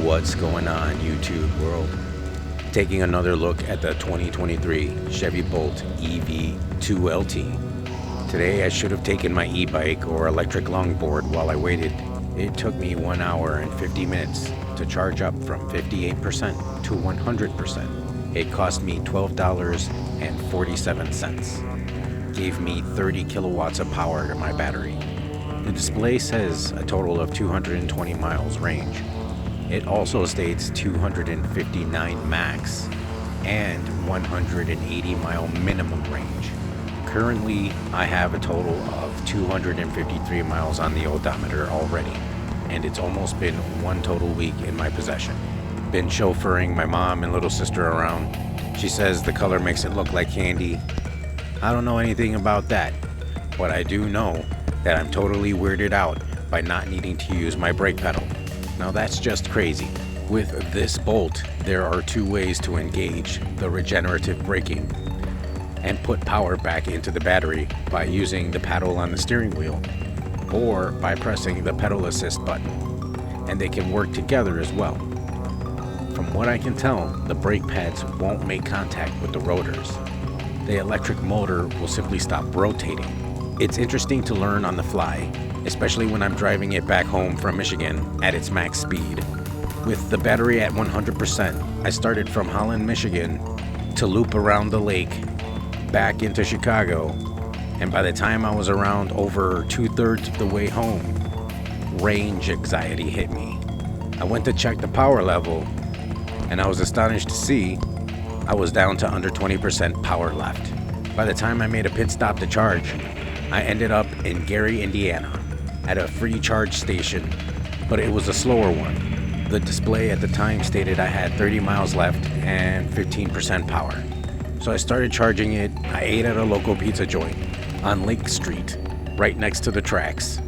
What's going on, YouTube world? Taking another look at the 2023 Chevy Bolt EV 2LT. Today I should have taken my e-bike or electric longboard while I waited. It took me 1 hour and 50 minutes to charge up from 58% to 100%. It cost me $12.47. Gave me 30 kilowatts of power to my battery. The display says a total of 220 miles range. It also states 259 max and 180 mile minimum range. Currently, I have a total of 253 miles on the odometer already, and it's almost been 1 total week in my possession. Been chauffeuring my mom and little sister around. She says the color makes it look like candy. I don't know anything about that, but I do know that I'm totally weirded out by not needing to use my brake pedal. Now that's just crazy. With this Bolt, there are 2 ways to engage the regenerative braking and put power back into the battery by using the paddle on the steering wheel or by pressing the pedal assist button, and they can work together as well. From what I can tell, the brake pads won't make contact with the rotors. The electric motor will simply stop rotating. It's interesting to learn on the fly, especially when I'm driving it back home from Michigan at its max speed. With the battery at 100%, I started from Holland, Michigan to loop around the lake back into Chicago, and by the time I was around over 2/3 of the way home, range anxiety hit me. I went to check the power level, and I was astonished to see I was down to under 20% power left. By the time I made a pit stop to charge, I ended up in Gary, Indiana, at a free charge station, but it was a slower one. The display at the time stated I had 30 miles left and 15% power. So I started charging it. I ate at a local pizza joint on Lake Street, right next to the tracks.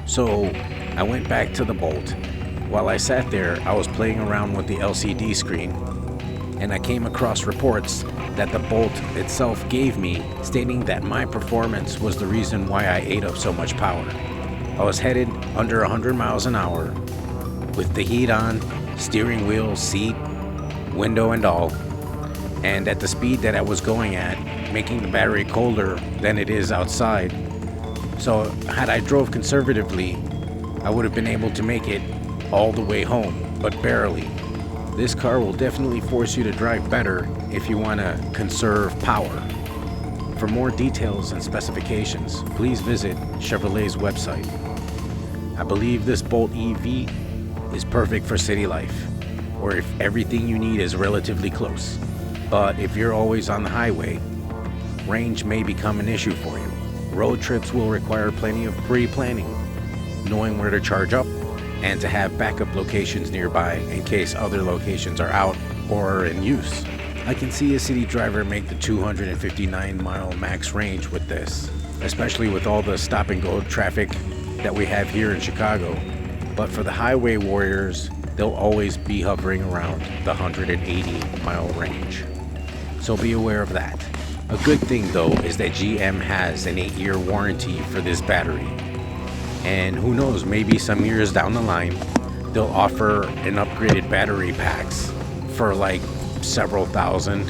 So I went back to the Bolt. While I sat there, I was playing around with the LCD screen, and I came across reports that the Bolt itself gave me, stating that my performance was the reason why I ate up so much power. I was headed under 100 miles an hour with the heat on, steering wheel, seat, window and all, and at the speed that I was going at, making the battery colder than it is outside. So had I drove conservatively, I would have been able to make it all the way home, but barely. This car will definitely force you to drive better if you want to conserve power. For more details and specifications, please visit Chevrolet's website. I believe this Bolt EV is perfect for city life, or if everything you need is relatively close. But if you're always on the highway, range may become an issue for you. Road trips will require plenty of pre-planning, knowing where to charge up, and to have backup locations nearby in case other locations are out or are in use. I can see a city driver make the 259 mile max range with this, especially with all the stop and go traffic that we have here in Chicago. But for the highway warriors, they'll always be hovering around the 180 mile range. So be aware of that. A good thing though is that GM has an 8-year warranty for this battery. And who knows, maybe some years down the line, they'll offer an upgraded battery packs for like several thousand,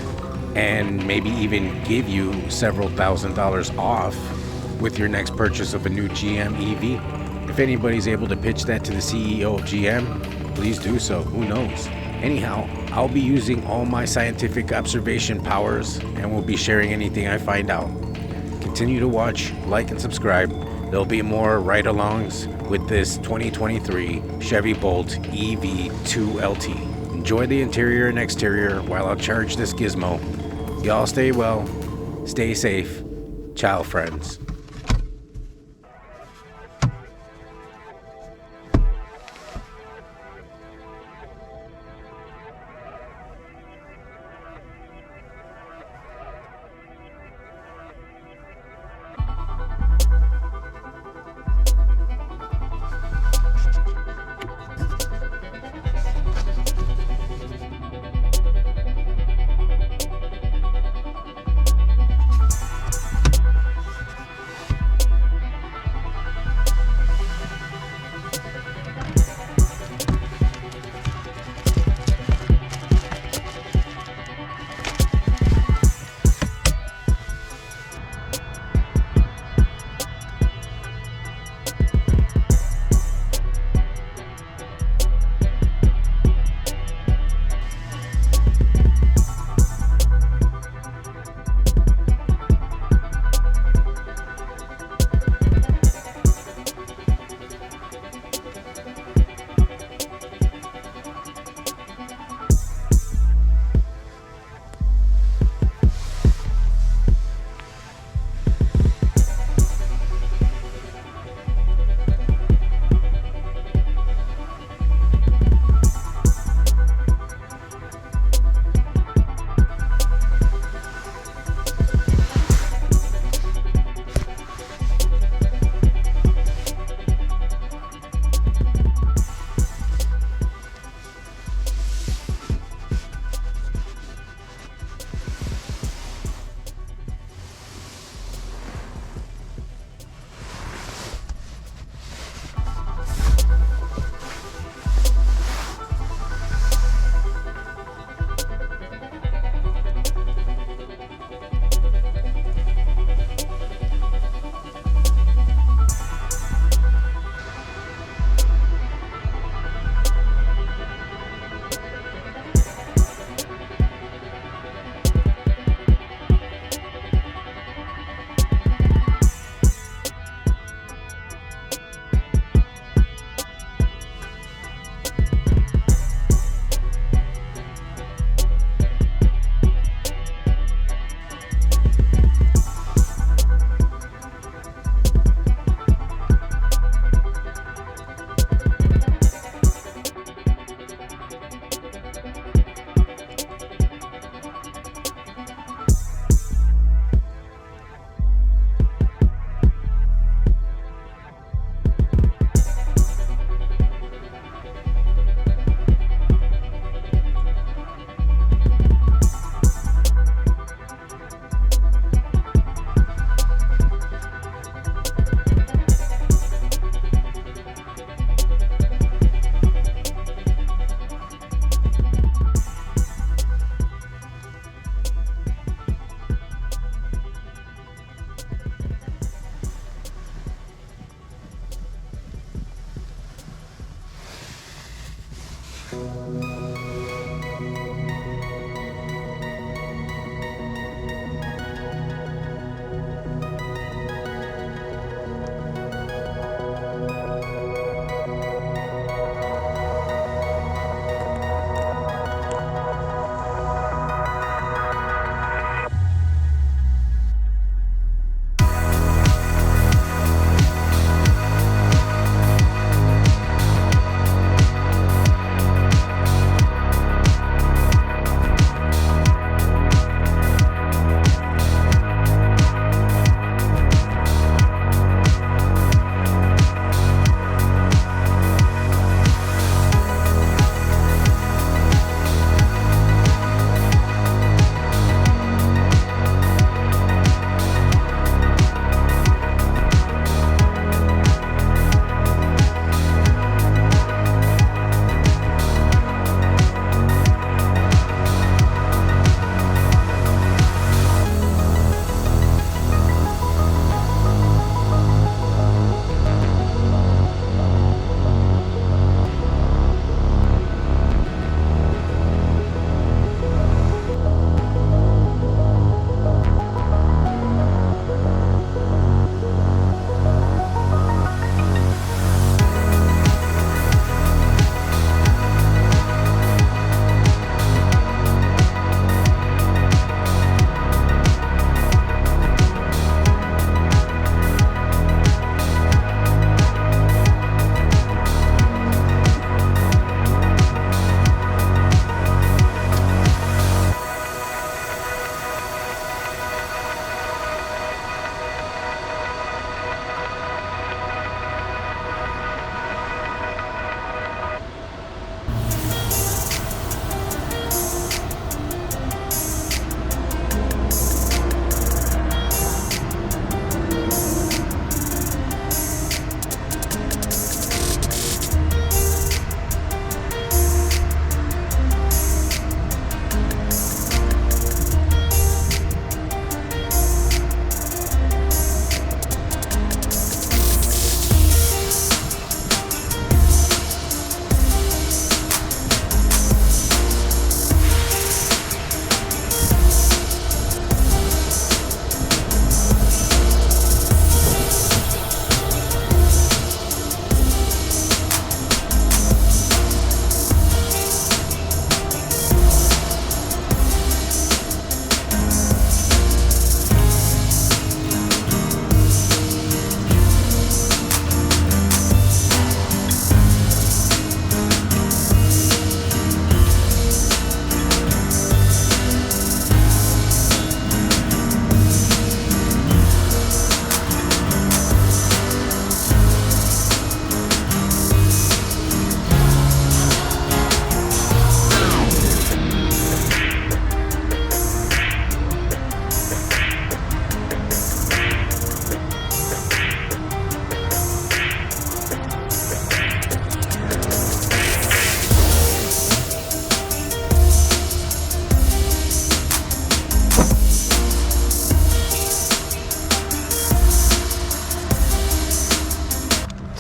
and maybe even give you several $1,000s off with your next purchase of a new GM EV. If anybody's able to pitch that to the CEO of GM, please do so, who knows. Anyhow, I'll be using all my scientific observation powers and will be sharing anything I find out. Continue to watch, like, and subscribe. There'll be more ride-alongs with this 2023 Chevy Bolt EV 2LT. Enjoy the interior and exterior while I charge this gizmo. Y'all stay well, stay safe. Ciao, friends.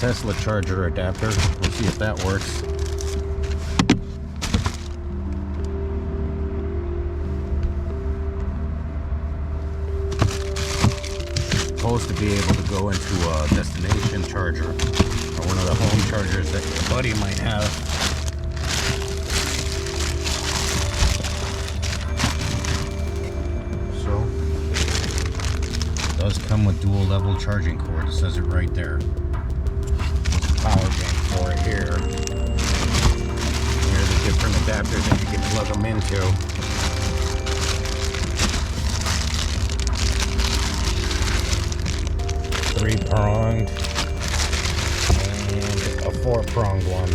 Tesla charger adapter. We'll see if that works. Supposed to be able to go into a destination charger or one of the home chargers that your buddy might have. So, it does come with dual level charging cord. It says it right there. Power bank for it here. Here are the different adapters that you can plug them into. 3-pronged and a 4-pronged one.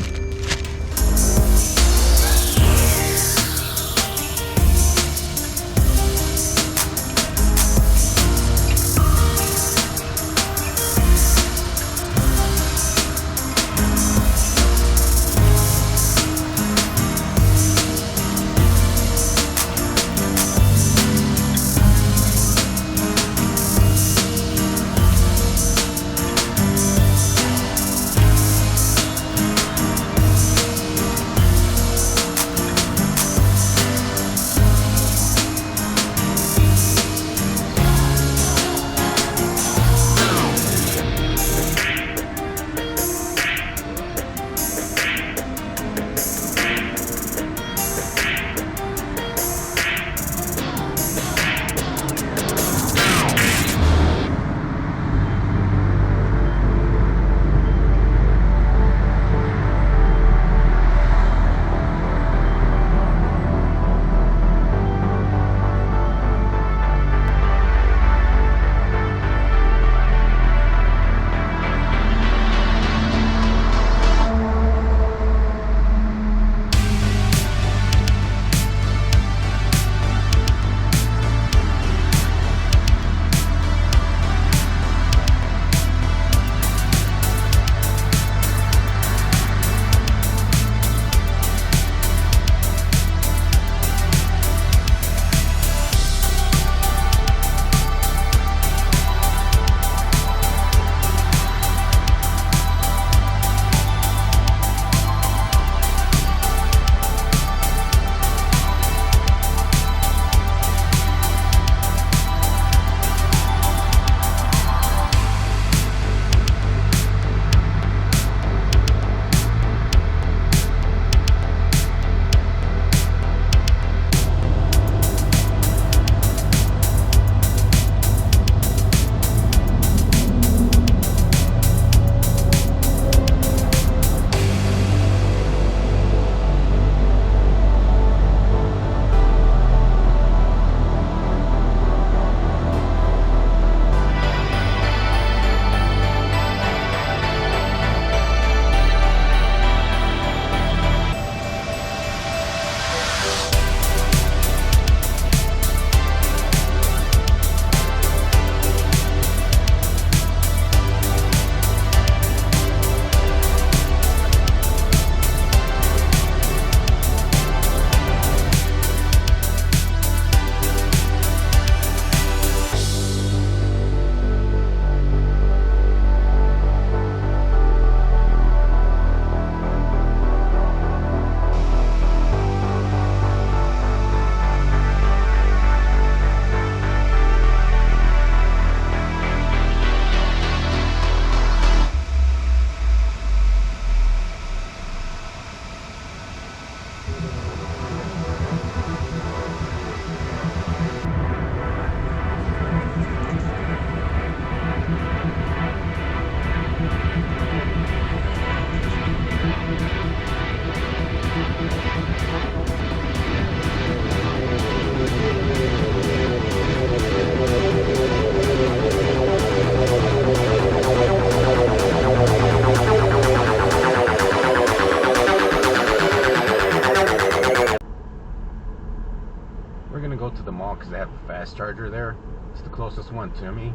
gonna go to the mall because they have a fast charger there. It's the closest one to me.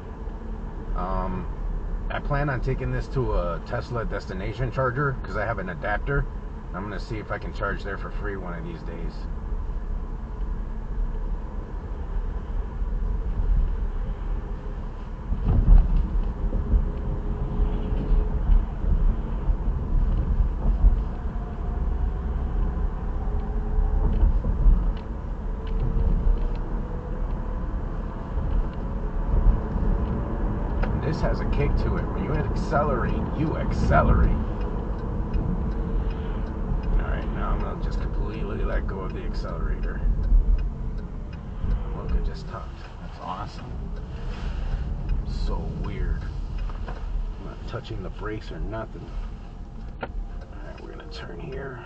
I plan on taking this to a Tesla destination charger because I have an adapter. I'm gonna see if I can charge there for free one of these days. This has a kick to it. When you accelerate, you accelerate. Alright, now I'm going to just completely let go of the accelerator. Look, I just tucked. That's awesome. So weird. I'm not touching the brakes or nothing. Alright, we're going to turn here.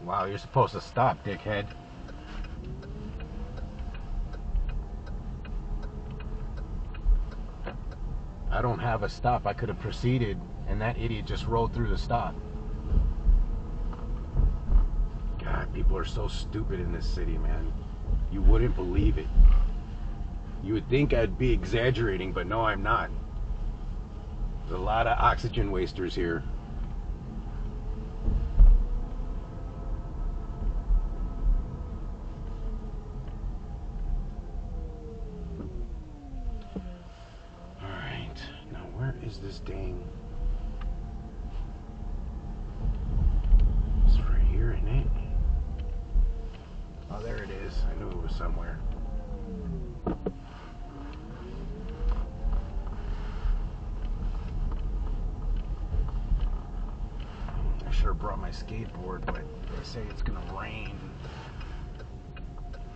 Wow, you're supposed to stop, dickhead. I don't have a stop. I could have proceeded, and that idiot just rolled through the stop. God, people are so stupid in this city, man. You wouldn't believe it. You would think I'd be exaggerating, but no, I'm not. There's a lot of oxygen wasters here. Is this dang? It's right here, isn't it? Oh, there it is. I knew it was somewhere. I should have brought my skateboard, but they say it's gonna rain.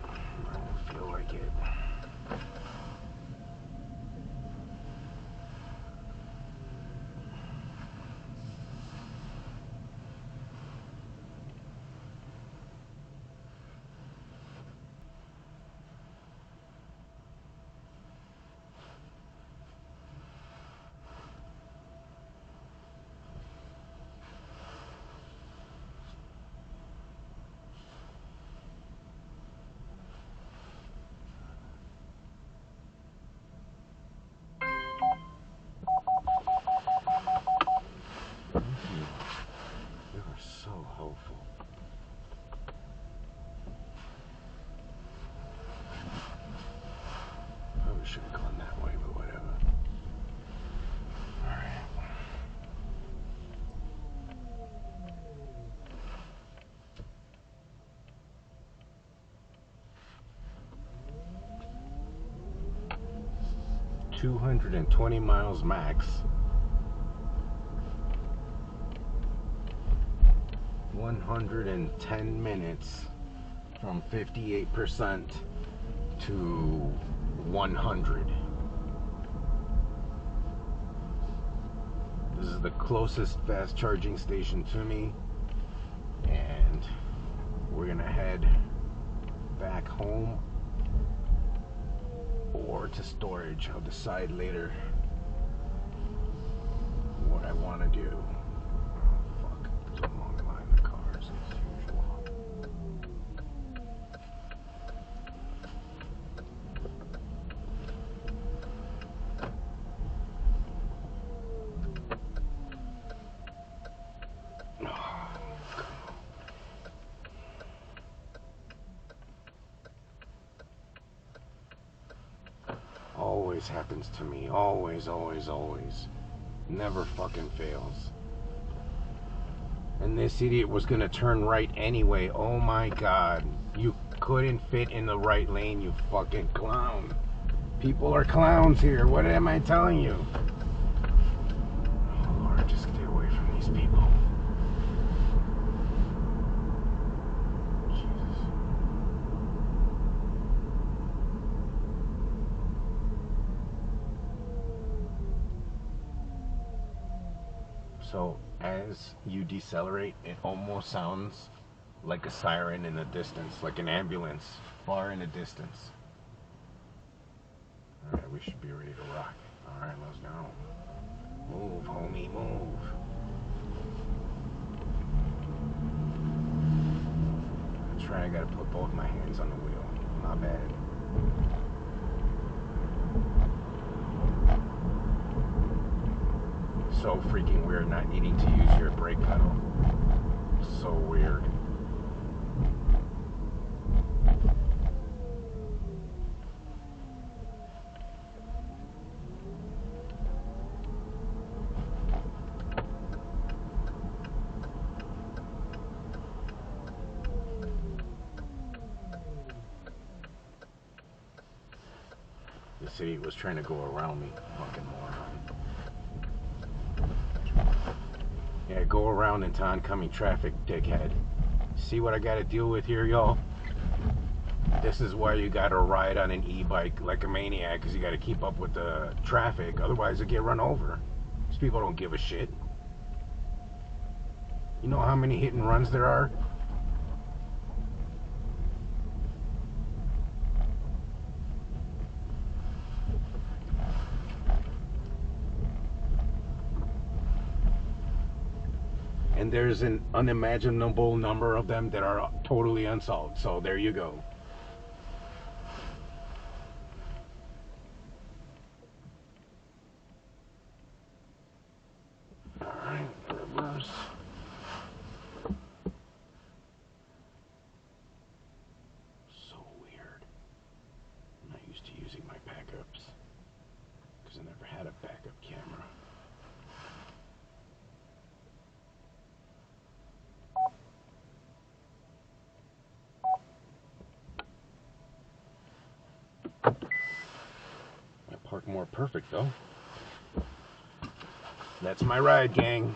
I don't feel like it. Should have gone that way, but whatever. Alright. $220 miles max. 110 minutes from 58% to 100. This is the closest fast charging station to me, and we're gonna head back home or to storage. I'll decide later what I want to do. Oh, fuck. There's a long line of cars as usual. Always happens to me. Always, always, always. Never fucking fails. And this idiot was gonna turn right anyway. Oh my god. You couldn't fit in the right lane, you fucking clown. People are clowns here. What am I telling you? Oh Lord, just stay away from these people. So as you decelerate, it almost sounds like a siren in the distance, like an ambulance far in the distance. Alright, we should be ready to rock. Alright, let's go. Move, homie, move. That's try, I gotta put both my hands on the wheel. Not bad. So freaking weird not needing to use your brake pedal. So weird. The city was trying to go around me, fucking moron. Yeah, go around into oncoming traffic, dickhead. See what I gotta deal with here, y'all? This is why you gotta ride on an e-bike like a maniac, because you gotta keep up with the traffic, otherwise you get run over. These people don't give a shit. You know how many hit and runs there are? And there's an unimaginable number of them that are totally unsolved. So there you go. Alright, reverse. So weird. I'm not used to using my backups because I never had a backup camera. I park more perfect though. That's my ride, gang.